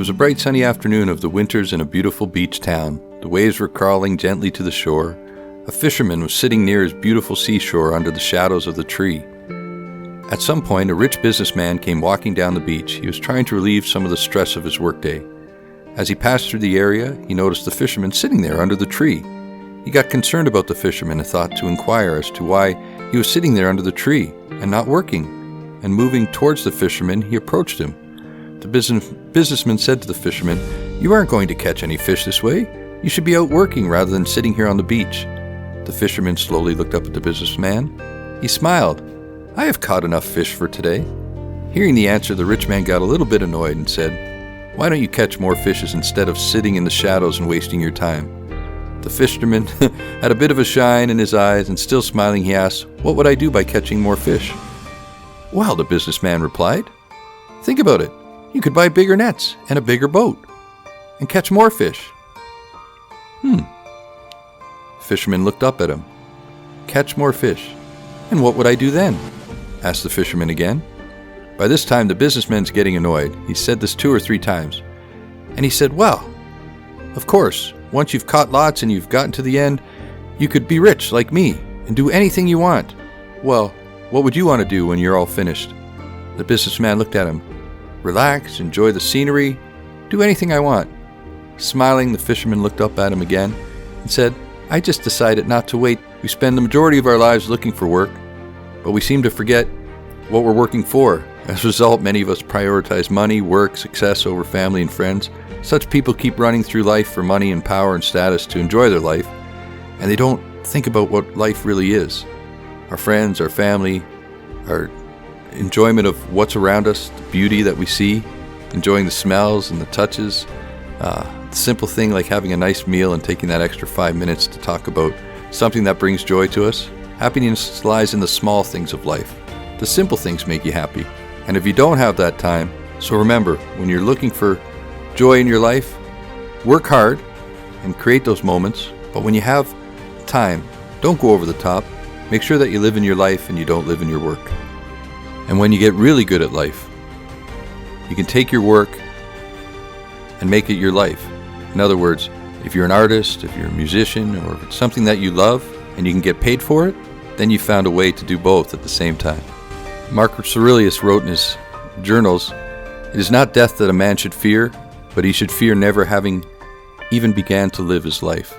was a bright sunny afternoon of the winters in a beautiful beach town. The waves were crawling gently to the shore. A fisherman was sitting near his beautiful seashore under the shadows of the tree. At some point, a rich businessman came walking down the beach. He was trying to relieve some of the stress of his workday. As he passed through the area, he noticed the fisherman sitting there under the tree. He got concerned about the fisherman and thought to inquire as to why he was sitting there under the tree and not working. And moving towards the fisherman, he approached him. The businessman said to the fisherman, "You aren't going to catch any fish this way. You should be out working rather than sitting here on the beach." The fisherman slowly looked up at the businessman. He smiled. "I have caught enough fish for today." Hearing the answer, the rich man got a little bit annoyed and said, "Why don't you catch more fishes instead of sitting in the shadows and wasting your time?" The fisherman had a bit of a shine in his eyes, and still smiling, he asked, "What would I do by catching more fish?" "Well," the businessman replied, "think about it. You could buy bigger nets and a bigger boat and catch more fish." The fisherman looked up at him. "Catch more fish. And what would I do then?" asked the fisherman again. By this time, the businessman's getting annoyed. He said this 2 or 3 times. And he said, "Well, of course, once you've caught lots and you've gotten to the end, you could be rich like me and do anything you want. Well, what would you want to do when you're all finished?" The businessman looked at him. "Relax, enjoy the scenery, do anything I want." Smiling, the fisherman looked up at him again and said, "I just decided not to wait. We spend the majority of our lives looking for work, but we seem to forget what we're working for. As a result, many of us prioritize money, work, success over family and friends. Such people keep running through life for money and power and status to enjoy their life, and they don't think about what life really is. Our friends, our family, our enjoyment of what's around us, the beauty that we see, enjoying the smells and the touches, the simple thing like having a nice meal and taking that extra 5 minutes to talk about something that brings joy to us. Happiness lies in the small things of life. The simple things make you happy. And if you don't have that time, so remember, when you're looking for joy in your life, work hard and create those moments. But when you have time, don't go over the top. Make sure that you live in your life and you don't live in your work. And when you get really good at life, you can take your work and make it your life. In other words, if you're an artist, if you're a musician, or if it's something that you love and you can get paid for it, then you found a way to do both at the same time. Marcus Aurelius wrote in his journals, "It is not death that a man should fear, but he should fear never having even began to live his life."